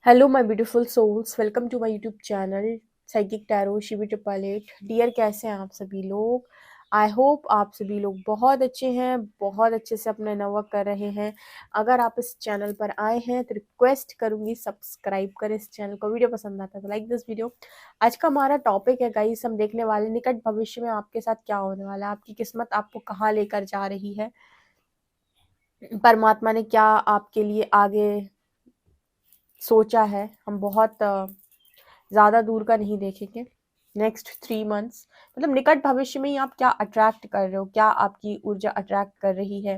Hello my beautiful souls, welcome to my YouTube channel psychic tarot Shivi 888। Dear, कैसे हैं आप सभी लोग? आई होप आप सभी लोग बहुत अच्छे हैं, बहुत अच्छे से अपना नवर्क कर रहे हैं। अगर आप इस चैनल पर आए हैं तो रिक्वेस्ट करूंगी सब्सक्राइब करें इस चैनल को। वीडियो पसंद आता है तो लाइक दिस वीडियो। आज का हमारा टॉपिक है गाइस, हम देखने वाले निकट भविष्य में आपके साथ क्या होने वाला है, आपकी किस्मत आपको कहाँ लेकर जा रही है, परमात्मा ने क्या आपके लिए आगे सोचा है। हम बहुत ज़्यादा दूर का नहीं देखेंगे। नेक्स्ट 3 मंथ्स मतलब निकट भविष्य में ही आप क्या अट्रैक्ट कर रहे हो, क्या आपकी ऊर्जा अट्रैक्ट कर रही है,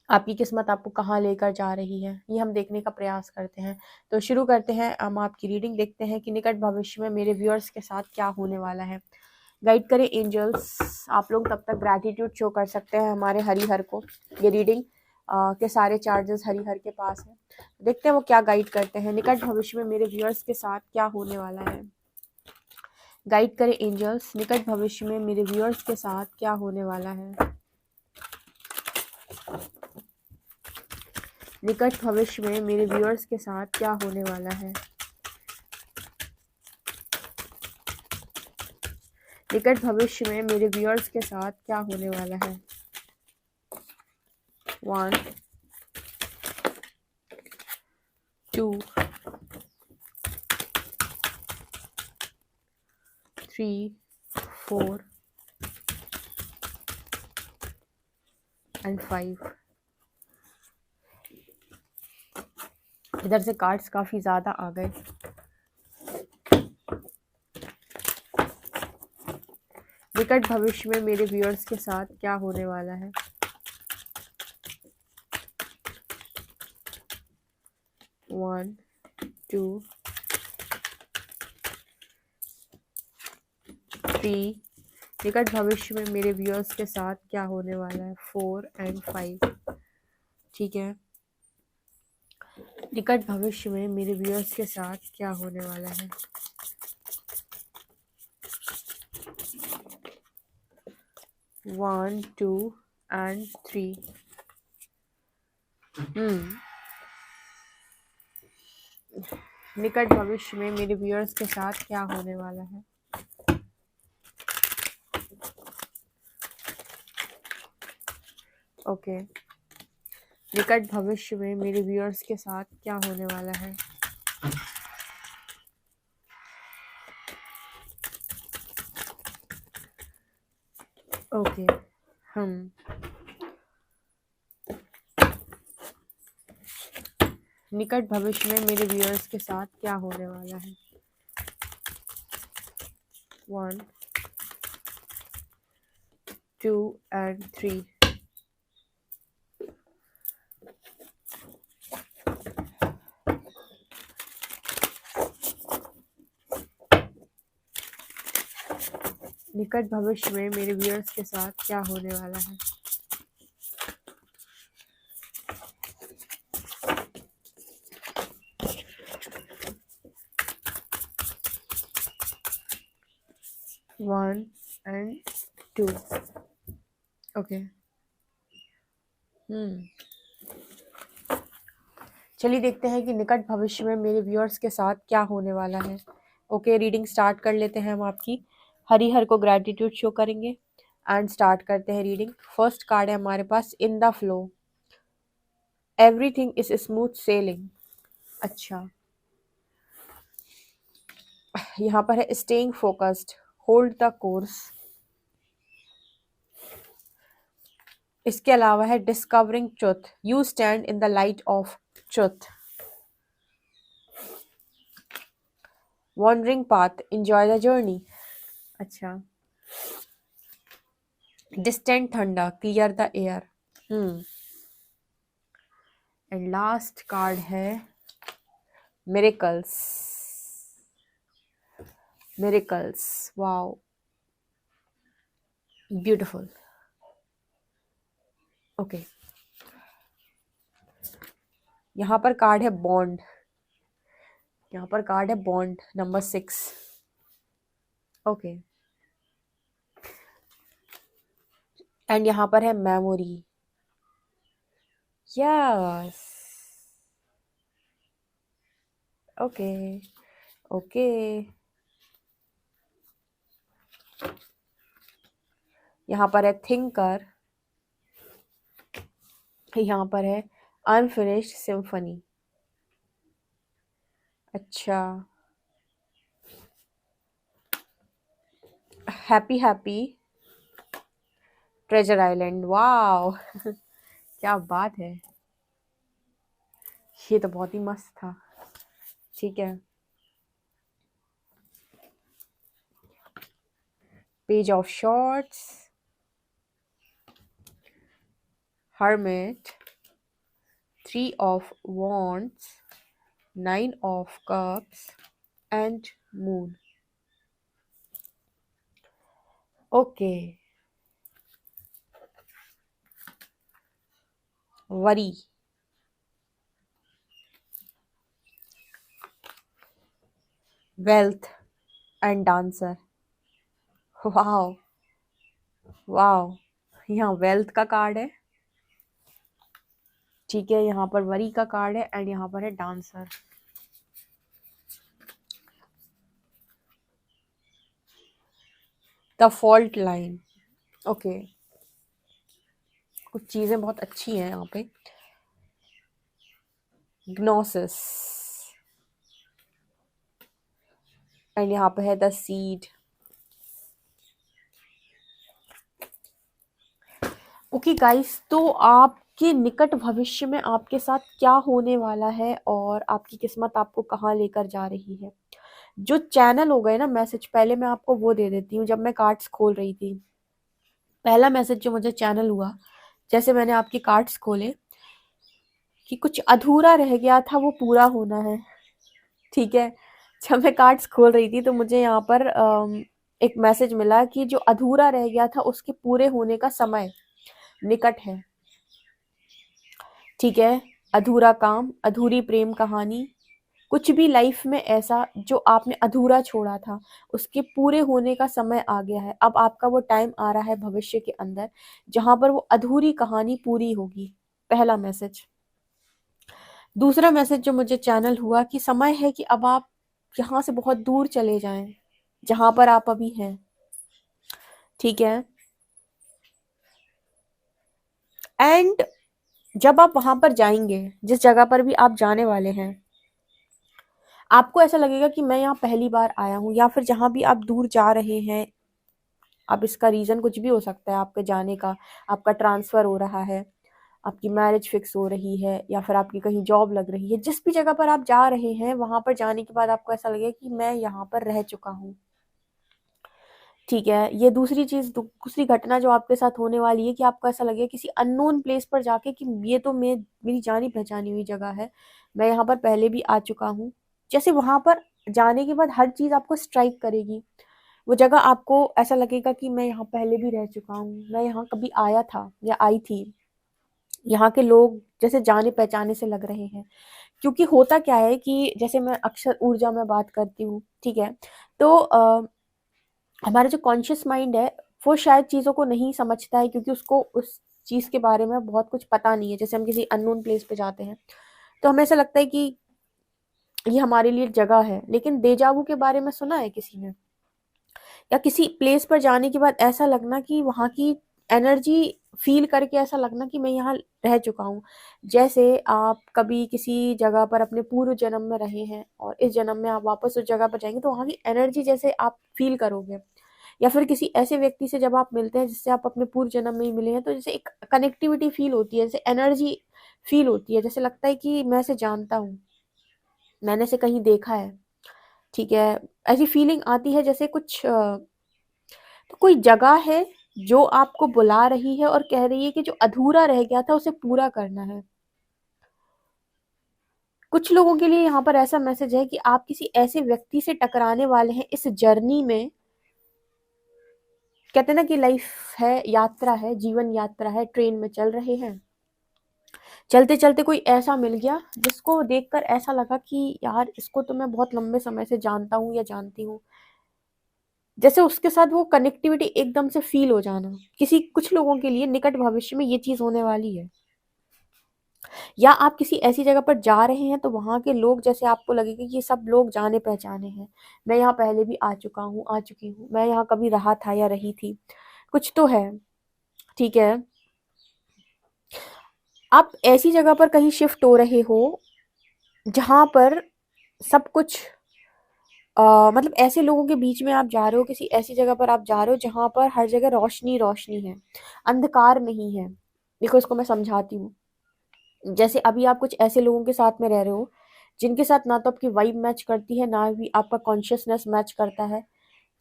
आपकी किस्मत आपको कहाँ लेकर जा रही है, ये हम देखने का प्रयास करते हैं। तो शुरू करते हैं, हम आपकी रीडिंग देखते हैं कि निकट भविष्य में मेरे व्यूअर्स के साथ क्या होने वाला है। गाइड करें एंजल्स। आप लोग तब तक ग्रैटिट्यूड शो कर सकते हैं हमारे हरिहर को। ये रीडिंग के सारे चार्जेस हरिहर के पास हैं। देखते हैं वो क्या गाइड करते हैं। निकट भविष्य में मेरे व्यूअर्स के साथ क्या होने वाला है। गाइड करें एंजल्स, निकट भविष्य में मेरे व्यूअर्स के साथ क्या होने वाला है। निकट भविष्य में मेरे व्यूअर्स के साथ क्या होने वाला है। निकट भविष्य में मेरे व्यूअर्स के साथ क्या होने वाला है। 1 2 3 4 एंड 5। इधर से कार्ड्स काफी ज्यादा आ गए। निकट भविष्य में मेरे व्यूअर्स के साथ क्या होने वाला है। 1 2 3। निकट भविष्य में मेरे व्यूअर्स के साथ क्या होने वाला है। 4 एंड 5। ठीक है। निकट भविष्य में मेरे व्यूअर्स के साथ क्या होने वाला है। 1 2 एंड 3। निकट भविष्य में मेरे व्यूअर्स के साथ क्या होने वाला है। ओके। निकट भविष्य में मेरे व्यूअर्स के साथ क्या होने वाला है। ओके। निकट भविष्य में मेरे व्यूअर्स के साथ क्या होने वाला है। 1 2 एंड 3। निकट भविष्य में मेरे व्यूअर्स के साथ क्या होने वाला है। 1 एंड 2। ओके। चलिए देखते हैं कि निकट भविष्य में मेरे व्यूअर्स के साथ क्या होने वाला है। ओके, रीडिंग स्टार्ट कर लेते हैं। हम आपकी हरिहर को ग्रैटिट्यूड शो करेंगे एंड स्टार्ट करते हैं रीडिंग। फर्स्ट कार्ड है हमारे पास, in the flow, everything is smooth sailing. अच्छा, यहाँ पर है staying focused, hold the course. इसके अलावा है discovering truth, you stand in the light of truth. Wandering path, enjoy the journey. अच्छा, distant thunder, clear the air. And last card है miracles. Miracles, wow, beautiful. Okay, यहाँ पर card है bond. यहाँ पर कार्ड है बॉन्ड नंबर 6। ओके, एंड यहाँ पर है मेमोरी। Yes, okay okay. यहाँ पर है थिंकर, यहाँ पर है अनफिनिश्ड सिम्फनी। अच्छा, happy happy, treasure island, wow क्या बात है, ये तो बहुत ही मस्त था। ठीक है, page of shorts, hermit, three of wands, nine of cups and moon। Okay, worry, wealth and dancer. Wow wow, यहाँ वेल्थ का कार्ड है, ठीक है, यहाँ पर वरी का कार्ड है एंड यहाँ पर है dancer. The fault line, okay, कुछ चीजें बहुत अच्छी हैं यहाँ पे। ग्नोसिस एंड यहाँ पे है द सीड। ओके गाइस, तो आपके निकट भविष्य में आपके साथ क्या होने वाला है और आपकी किस्मत आपको कहाँ लेकर जा रही है, जो चैनल हो गए ना मैसेज, पहले मैं आपको वो दे देती हूँ। जब मैं कार्ड्स खोल रही थी, पहला मैसेज जो मुझे चैनल हुआ, जैसे मैंने आपके कार्ड्स खोले, कि कुछ अधूरा रह गया था वो पूरा होना है। ठीक है, जब मैं कार्ड्स खोल रही थी तो मुझे यहाँ पर एक मैसेज मिला कि जो अधूरा रह गया था उसके पूरे होने का समय निकट है। ठीक है, अधूरा काम, अधूरी प्रेम कहानी, कुछ भी लाइफ में ऐसा जो आपने अधूरा छोड़ा था, उसके पूरे होने का समय आ गया है। अब आपका वो टाइम आ रहा है भविष्य के अंदर जहां पर वो अधूरी कहानी पूरी होगी। पहला मैसेज। दूसरा मैसेज जो मुझे चैनल हुआ कि समय है कि अब आप यहाँ से बहुत दूर चले जाएं, जहां पर आप अभी हैं। ठीक है, एंड जब आप वहां पर जाएंगे, जिस जगह पर भी आप जाने वाले हैं, आपको ऐसा लगेगा कि मैं यहाँ पहली बार आया हूँ, या फिर जहां भी आप दूर जा रहे हैं, अब इसका रीजन कुछ भी हो सकता है आपके जाने का। आपका ट्रांसफर हो रहा है, आपकी मैरिज फिक्स हो रही है, या फिर आपकी कहीं जॉब लग रही है। जिस भी जगह पर आप जा रहे हैं, वहां पर जाने के बाद आपको ऐसा लगेगा कि मैं यहाँ पर रह चुका हूँ। ठीक है, ये दूसरी चीज, दूसरी घटना जो आपके साथ होने वाली है, कि आपको ऐसा लगेगा किसी अननोन प्लेस पर जाके कि ये तो मेरी जानी पहचानी हुई जगह है, मैं यहाँ पर पहले भी आ चुका हूँ। जैसे वहां पर जाने के बाद हर चीज आपको स्ट्राइक करेगी। वो जगह आपको ऐसा लगेगा कि मैं यहाँ पहले भी रह चुका हूँ, मैं यहाँ कभी आया था या आई थी। यहाँ के लोग जैसे जाने पहचाने से लग रहे हैं। क्योंकि होता क्या है कि जैसे मैं अक्सर ऊर्जा में बात करती हूँ, ठीक है, तो हमारा जो कॉन्शियस माइंड है वो शायद चीज़ों को नहीं समझता है, क्योंकि उसको उस चीज़ के बारे में बहुत कुछ पता नहीं है। जैसे हम किसी अननोन प्लेस पे जाते हैं तो हमें ऐसा लगता है कि ये हमारे लिए जगह है, लेकिन देजावू के बारे में सुना है किसी ने? या किसी प्लेस पर जाने के बाद ऐसा लगना कि वहाँ की एनर्जी फील करके ऐसा लगना कि मैं यहाँ रह चुका हूँ। जैसे आप कभी किसी जगह पर अपने पूर्व जन्म में रहे हैं और इस जन्म में आप वापस उस जगह पर जाएंगे तो वहाँ की एनर्जी जैसे आप फील करोगे। या फिर किसी ऐसे व्यक्ति से जब आप मिलते हैं जिससे आप अपने पूर्व जन्म में ही मिले हैं, तो जैसे एक कनेक्टिविटी फील होती है, जैसे एनर्जी फील होती है, जैसे लगता है कि मैं इसे जानता हूँ, मैंने इसे कहीं देखा है। ठीक है, ऐसी फीलिंग आती है जैसे कुछ तो कोई जगह है जो आपको बुला रही है और कह रही है कि जो अधूरा रह गया था उसे पूरा करना है। कुछ लोगों के लिए यहाँ पर ऐसा मैसेज है कि आप किसी ऐसे व्यक्ति से टकराने वाले हैं इस जर्नी में। कहते हैं ना कि लाइफ है, यात्रा है, जीवन यात्रा है, ट्रेन में चल रहे हैं, चलते चलते कोई ऐसा मिल गया जिसको देखकर ऐसा लगा कि यार इसको तो मैं बहुत लंबे समय से जानता हूँ या जानती हूँ। जैसे उसके साथ वो कनेक्टिविटी एकदम से फील हो जाना। कुछ लोगों के लिए निकट भविष्य में ये चीज होने वाली है। या आप किसी ऐसी जगह पर जा रहे हैं तो वहाँ के लोग जैसे आपको लगेगा कि ये सब लोग जाने पहचाने हैं, मैं यहाँ पहले भी आ चुका हूँ, आ चुकी हूँ, मैं यहाँ कभी रहा था या रही थी, कुछ तो है। ठीक है, आप ऐसी जगह पर कहीं शिफ्ट हो रहे हो जहाँ पर सब कुछ मतलब ऐसे लोगों के बीच में आप जा रहे हो, किसी ऐसी जगह पर आप जा रहे हो जहाँ पर हर जगह रोशनी रोशनी है, अंधकार नहीं है। देखो इसको मैं समझाती हूँ। जैसे अभी आप कुछ ऐसे लोगों के साथ में रह रहे हो जिनके साथ ना तो आपकी वाइब मैच करती है, ना ही आपका कॉन्शियसनेस मैच करता है।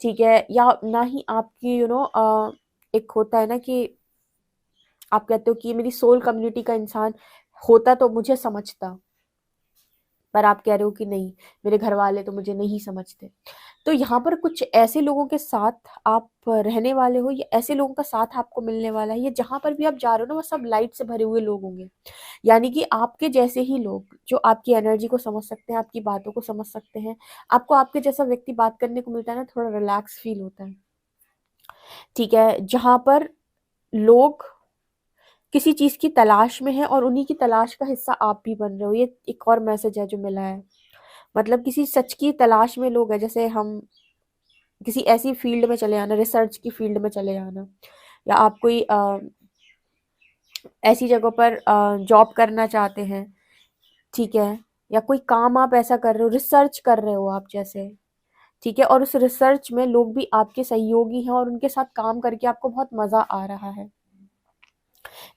ठीक है, या ना ही आपकी एक होता है ना कि आप कहते हो कि ये मेरी सोल कम्युनिटी का इंसान होता तो मुझे समझता, पर आप कह रहे हो कि नहीं, मेरे घर वाले तो मुझे नहीं समझते। तो यहाँ पर कुछ ऐसे लोगों के साथ आप रहने वाले हो, या ऐसे लोगों का साथ आपको मिलने वाला है, या जहाँ पर भी आप जा रहे हो ना वो सब लाइट से भरे हुए लोग होंगे। यानी कि आपके जैसे ही लोग जो आपकी एनर्जी को समझ सकते हैं, आपकी बातों को समझ सकते हैं। आपको आपके जैसा व्यक्ति बात करने को मिलता है ना, थोड़ा रिलैक्स फील होता है। ठीक है, जहाँ पर लोग किसी चीज की तलाश में है और उन्हीं की तलाश का हिस्सा आप भी बन रहे हो, ये एक और मैसेज है जो मिला है। मतलब किसी सच की तलाश में लोग हैं, जैसे हम किसी ऐसी फील्ड में चले आना, रिसर्च की फील्ड में चले आना, या आप कोई ऐसी जगह पर जॉब करना चाहते हैं। ठीक है, या कोई काम आप ऐसा कर रहे हो, रिसर्च कर रहे हो आप जैसे। ठीक है, और उस रिसर्च में लोग भी आपके सहयोगी हैं और उनके साथ काम करके आपको बहुत मजा आ रहा है।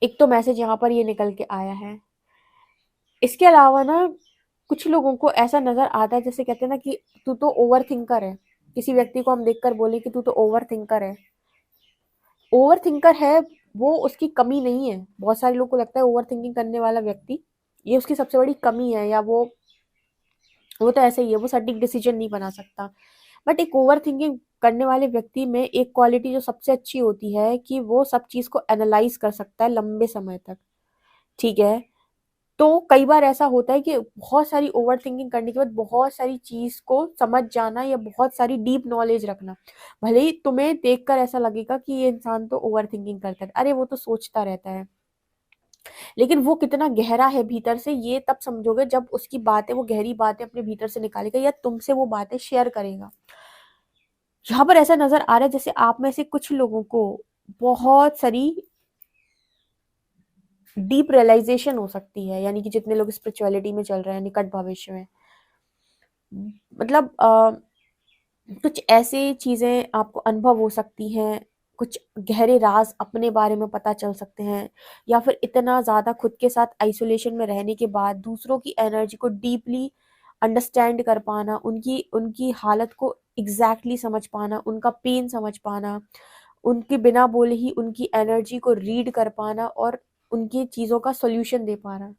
एक तो मैसेज यहाँ पर ये निकल के आया है। इसके अलावा ना कुछ लोगों को ऐसा नजर आता है, जैसे कहते हैं ना कि तू तो ओवर थिंकर है। किसी व्यक्ति को हम देखकर बोले कि तू तो ओवर थिंकर है। ओवर थिंकर है वो उसकी कमी नहीं है। बहुत सारे लोगों को लगता है ओवर थिंकिंग करने वाला व्यक्ति ये उसकी सबसे बड़ी कमी है, या वो तो ऐसे ही है, वो सटीक डिसीजन नहीं बना सकता। बट एक ओवर थिंकिंग करने वाले व्यक्ति में एक क्वालिटी जो सबसे अच्छी होती है कि वो सब चीज को एनालाइज कर सकता है लंबे समय तक। ठीक है, तो कई बार ऐसा होता है कि बहुत सारी ओवर थिंकिंग करने के बाद बहुत सारी चीज को समझ जाना या बहुत सारी डीप नॉलेज रखना, भले ही तुम्हें देखकर ऐसा लगेगा कि ये इंसान तो ओवर थिंकिंग करता है, अरे वो तो सोचता रहता है, लेकिन वो कितना गहरा है भीतर से ये तब समझोगे जब उसकी बातें, वो गहरी बातें अपने भीतर से निकालेगा या तुमसे वो बातें शेयर करेगा। यहाँ पर ऐसा नजर आ रहा है जैसे आप में से कुछ लोगों को बहुत सारी डीप रियलाइजेशन हो सकती है, यानी कि जितने लोग स्पिरिचुअलिटी में चल रहे हैं निकट भविष्य में, मतलब कुछ ऐसी चीजें आपको अनुभव हो सकती हैं, कुछ गहरे राज अपने बारे में पता चल सकते हैं, या फिर इतना ज्यादा खुद के साथ आइसोलेशन में रहने के बाद दूसरों की एनर्जी को डीपली अंडरस्टैंड कर पाना, उनकी उनकी हालत को एग्जैक्टली समझ पाना, उनका पेन समझ पाना, उनके बिना बोले ही उनकी एनर्जी को रीड कर पाना और उनकी चीजों का सोल्यूशन दे पाना।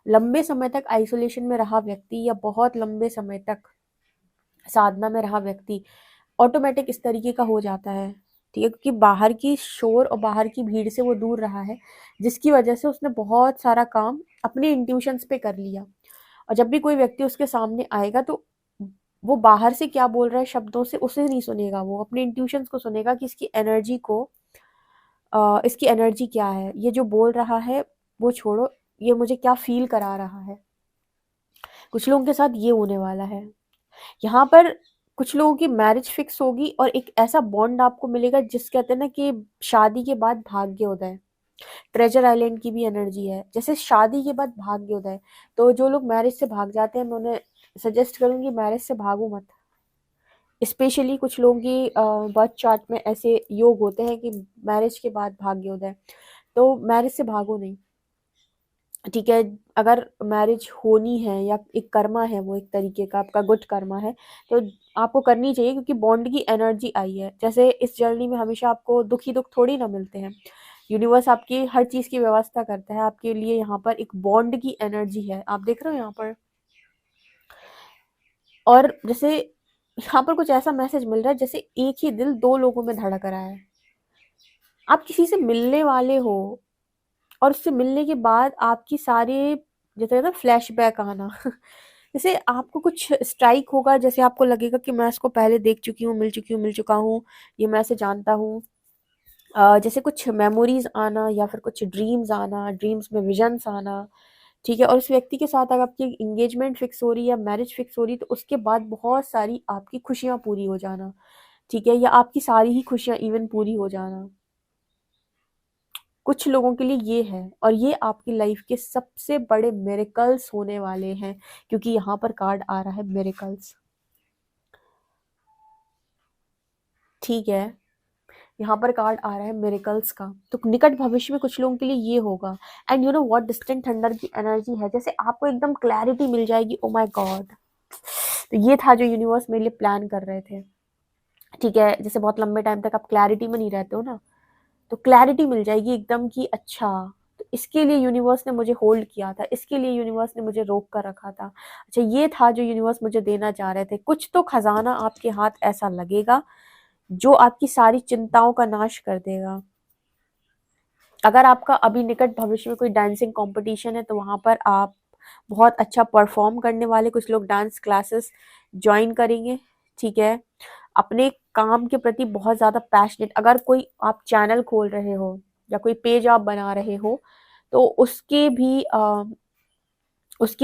लंबे समय तक आइसोलेशन में रहा व्यक्ति या बहुत लंबे समय तक साधना में रहा व्यक्ति ऑटोमेटिक इस तरीके का हो जाता है। ठीक है, क्योंकि बाहर की शोर और बाहर की भीड़ से वो दूर रहा है, जिसकी वजह से उसने बहुत सारा काम अपने इंट्यूशंस पे कर लिया। और जब भी कोई व्यक्ति उसके सामने आएगा तो वो बाहर से क्या बोल रहा है शब्दों से उसे नहीं सुनेगा, वो अपने इंट्यूशंस को सुनेगा कि इसकी एनर्जी क्या है, ये जो बोल रहा है वो छोड़ो, ये मुझे क्या फील करा रहा है। कुछ लोगों के साथ ये होने वाला है। यहाँ पर कुछ लोगों की मैरिज फिक्स होगी और एक ऐसा बॉन्ड आपको मिलेगा जिस कहते हैं ना कि शादी के बाद भाग्योदय। ट्रेजर आइलैंड की भी एनर्जी है, जैसे शादी के बाद भाग्योदय। तो जो लोग मैरिज से भाग जाते हैं मैं उन्हें सजेस्ट करूंगी मैरिज से भागो मत। स्पेशली कुछ लोगों की बर्थ चार्ट में ऐसे योग होते हैं कि मैरिज के बाद भाग्योदय, तो मैरिज से भागो नहीं। ठीक है, अगर मैरिज होनी है या एक कर्मा है, वो एक तरीके का आपका गुड कर्मा है, तो आपको करनी चाहिए क्योंकि बॉन्ड की एनर्जी आई है। जैसे इस जर्नी में हमेशा आपको दुख ही दुख थोड़ी ना मिलते हैं, यूनिवर्स आपकी हर चीज की व्यवस्था करता है आपके लिए। यहाँ पर एक बॉन्ड की एनर्जी है, आप देख रहे हो यहाँ पर। और जैसे यहाँ पर कुछ ऐसा मैसेज मिल रहा है जैसे एक ही दिल दो लोगों में धड़क रहा है। आप किसी से मिलने वाले हो और उससे मिलने के बाद आपकी सारे जैसे कहते हैं फ्लैशबैक आना जैसे आपको कुछ स्ट्राइक होगा, जैसे आपको लगेगा कि मैं इसको पहले देख चुकी हूँ, मिल चुका हूँ, ये मैं इसे जानता हूँ। जैसे कुछ मेमोरीज आना या फिर कुछ ड्रीम्स आना, ड्रीम्स में विजन्स आना। ठीक है। और उस व्यक्ति के साथ अगर आपकी इंगेजमेंट फिक्स हो रही है या मैरिज फिक्स हो रही है, तो उसके बाद बहुत सारी आपकी खुशियां पूरी हो जाना, ठीक है, या आपकी सारी ही खुशियां इवन पूरी हो जाना, कुछ लोगों के लिए ये है। और ये आपकी लाइफ के सबसे बड़े मिरेकल्स होने वाले हैं, क्योंकि यहाँ पर कार्ड आ रहा है मिरेकल्स, ठीक है। यहाँ पर कार्ड आ रहा है मिरेकल्स का, तो निकट भविष्य में कुछ लोगों के लिए ये होगा। And you know what, distant thunder की एनर्जी है, जैसे आपको एकदम क्लैरिटी मिल जाएगी। ओ माय गॉड, तो ये था जो यूनिवर्स मेरे लिए प्लान कर रहे थे, ठीक है। जैसे बहुत लंबे टाइम तक आप क्लैरिटी में नहीं रहते हो ना, तो क्लैरिटी मिल जाएगी एकदम कि अच्छा, तो इसके लिए यूनिवर्स ने मुझे होल्ड किया था, इसके लिए यूनिवर्स ने मुझे रोक कर रखा था। अच्छा, ये था जो यूनिवर्स मुझे देना चाह रहे थे। कुछ तो खजाना आपके हाथ ऐसा लगेगा जो आपकी सारी चिंताओं का नाश कर देगा। अगर आपका अभी निकट भविष्य में कोई डांसिंग कंपटीशन है, तो वहां पर आप बहुत अच्छा परफॉर्म करने वाले, कुछ लोग डांस क्लासेस ज्वाइन करेंगे, ठीक है। अपने काम के प्रति बहुत ज़्यादा पैशनेट, अगर कोई आप चैनल खोल रहे हो या कोई पेज आप बना रहे हो, तो उसके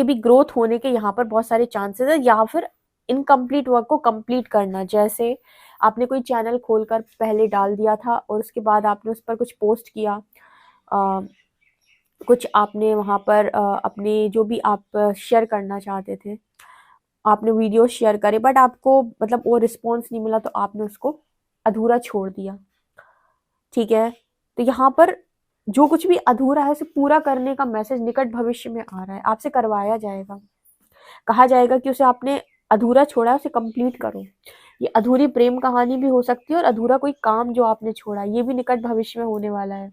भी ग्रोथ होने के यहाँ पर बहुत सारे चांसेस है। या फिर इनकम्प्लीट वर्क को कंप्लीट करना, जैसे आपने कोई चैनल खोलकर पहले डाल दिया था और उसके बाद आपने उस पर कुछ पोस्ट किया, अ, कुछ आपने वहाँ पर अपने जो भी आप शेयर करना चाहते थे, आपने वीडियो शेयर करे, बट आपको मतलब वो रिस्पॉन्स नहीं मिला, तो आपने उसको अधूरा छोड़ दिया, ठीक है। तो यहाँ पर जो कुछ भी अधूरा है उसे पूरा करने का मैसेज निकट भविष्य में आ रहा है, आपसे करवाया जाएगा। कहा जाएगा कि उसे आपने अधूरा छोड़ा है, उसे कंप्लीट करो। ये अधूरी प्रेम कहानी भी हो सकती है, और अधूरा कोई काम जो आपने छोड़ा, ये भी निकट भविष्य में होने वाला है।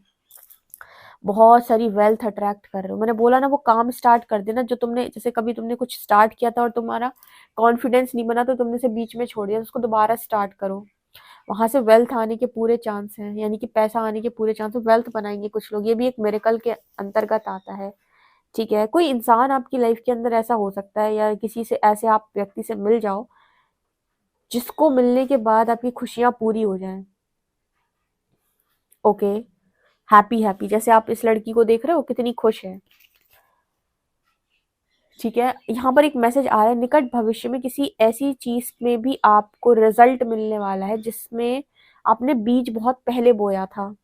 बहुत सारी वेल्थ अट्रैक्ट कर रहे हो, मैंने बोला ना, वो काम स्टार्ट कर देना जो तुमने, जैसे कभी तुमने कुछ स्टार्ट किया था और तुम्हारा कॉन्फिडेंस नहीं बना, तो तुमने उसे बीच में छोड़ दिया, तो उसको दोबारा स्टार्ट करो। वहां से वेल्थ आने के पूरे चांस हैं, यानी कि पैसा आने के पूरे चांस है, वेल्थ बनाएंगे कुछ लोग, ये भी एक मिरेकल के अंतर्गत आता है, ठीक है। कोई इंसान आपकी लाइफ के अंदर ऐसा हो सकता है, या किसी से ऐसे आप व्यक्ति से मिल जाओ जिसको मिलने के बाद आपकी खुशियां पूरी हो जाएं। ओके, हैप्पी हैप्पी, जैसे आप इस लड़की को देख रहे हो कितनी खुश है, ठीक है। यहाँ पर एक मैसेज आ रहा है, निकट भविष्य में किसी ऐसी चीज में भी आपको रिजल्ट मिलने वाला है जिसमें आपने बीज बहुत पहले बोया था।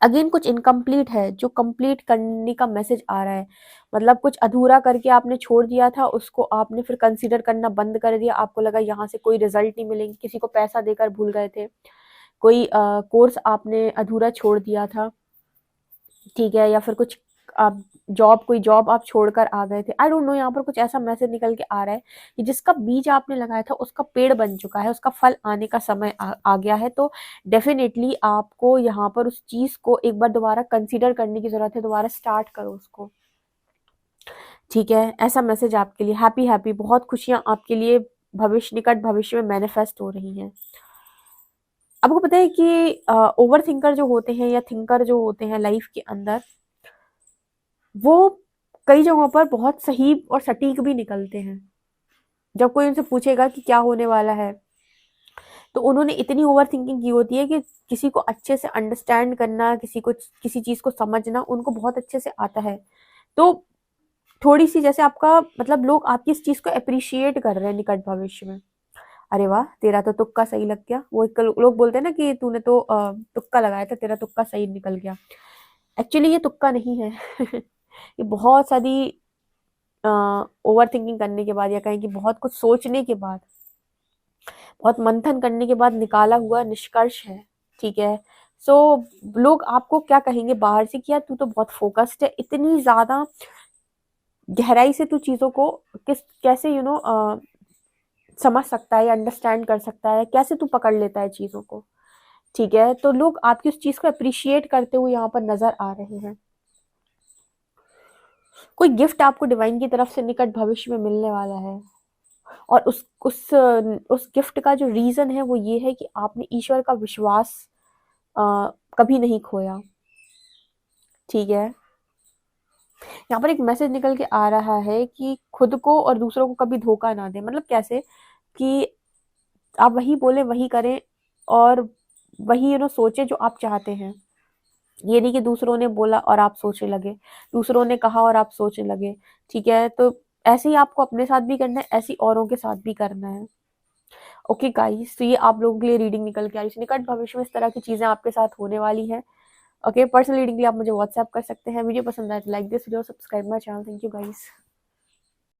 अगेन कुछ इनकम्प्लीट है जो कंप्लीट करने का मैसेज आ रहा है, मतलब कुछ अधूरा करके आपने छोड़ दिया था, उसको आपने फिर कंसीडर करना बंद कर दिया, आपको लगा यहाँ से कोई रिजल्ट नहीं मिलेंगे, किसी को पैसा देकर भूल गए थे, कोई कोर्स आपने अधूरा छोड़ दिया था, ठीक है। या फिर कुछ आप कोई जॉब आप छोड़कर आ गए थे, आई डोंट नो। यहाँ पर कुछ ऐसा मैसेज निकल के आ रहा है कि जिसका बीज आपने लगाया था उसका पेड़ बन चुका है, उसका फल आने का समय आ गया है। तो डेफिनेटली आपको यहाँ पर उस चीज को एक बार दोबारा कंसीडर करने की जरूरत है, दोबारा स्टार्ट करो उसको, ठीक है। ऐसा मैसेज आपके लिए, हैप्पी हैप्पी, बहुत खुशियां आपके लिए भविष्य, निकट भविष्य में मैनिफेस्ट हो रही हैं। आपको पता है कि ओवर थिंकर जो होते हैं या थिंकर जो होते हैं लाइफ के अंदर, वो कई जगहों पर बहुत सही और सटीक भी निकलते हैं। जब कोई उनसे पूछेगा कि क्या होने वाला है, तो उन्होंने इतनी ओवर थिंकिंग की होती है कि किसी को अच्छे से अंडरस्टैंड करना, किसी को किसी चीज को समझना उनको बहुत अच्छे से आता है। तो थोड़ी सी जैसे आपका मतलब लोग आपकी इस चीज को अप्रिशिएट कर रहे हैं निकट भविष्य में। अरे वाह, तेरा तो तुक्का सही लग गया। वो लोग बोलते हैं ना कि तूने तो तुक्का लगाया था, तेरा तुक्का सही निकल गया। एक्चुअली ये तुक्का नहीं है ये बहुत सारी ओवर थिंकिंग करने के बाद, या कहें कि बहुत कुछ सोचने के बाद, बहुत मंथन करने के बाद निकाला हुआ निष्कर्ष है, ठीक है। सो लोग आपको क्या कहेंगे बाहर से कि यार तू तो बहुत फोकस्ड है, इतनी ज्यादा गहराई से तू चीजों को किस कैसे समझ सकता है या अंडरस्टैंड कर सकता है, कैसे तू पकड़ लेता है चीजों को, ठीक है। तो लोग आपकी उस चीज को अप्रिशिएट करते हुए यहाँ पर नजर आ रहे हैं। कोई गिफ्ट आपको डिवाइन की तरफ से निकट भविष्य में मिलने वाला है, और उस गिफ्ट का जो रीजन है वो ये है कि आपने ईश्वर का विश्वास कभी नहीं खोया, ठीक है। यहाँ पर एक मैसेज निकल के आ रहा है कि खुद को और दूसरों को कभी धोखा ना दे, मतलब कैसे कि आप वही बोले वही करें, और वही सोचे जो आप चाहते हैं, ये नहीं कि दूसरों ने बोला और आप सोचने लगे, दूसरों ने कहा और आप सोचने लगे, ठीक है? तो ऐसे ही आपको अपने साथ भी करना है, ऐसे ही औरों के साथ भी करना है। ओके गाइस, तो ये आप लोगों के लिए रीडिंग निकल के आई। निकट भविष्य में इस तरह की चीज़ें आपके साथ होने वाली हैं। ओके, पर्सनल रीडिंग के लिए आप मुझे व्हाट्सएप कर सकते हैं। वीडियो पसंद आए तो like this video, subscribe my channel. Thank you guys.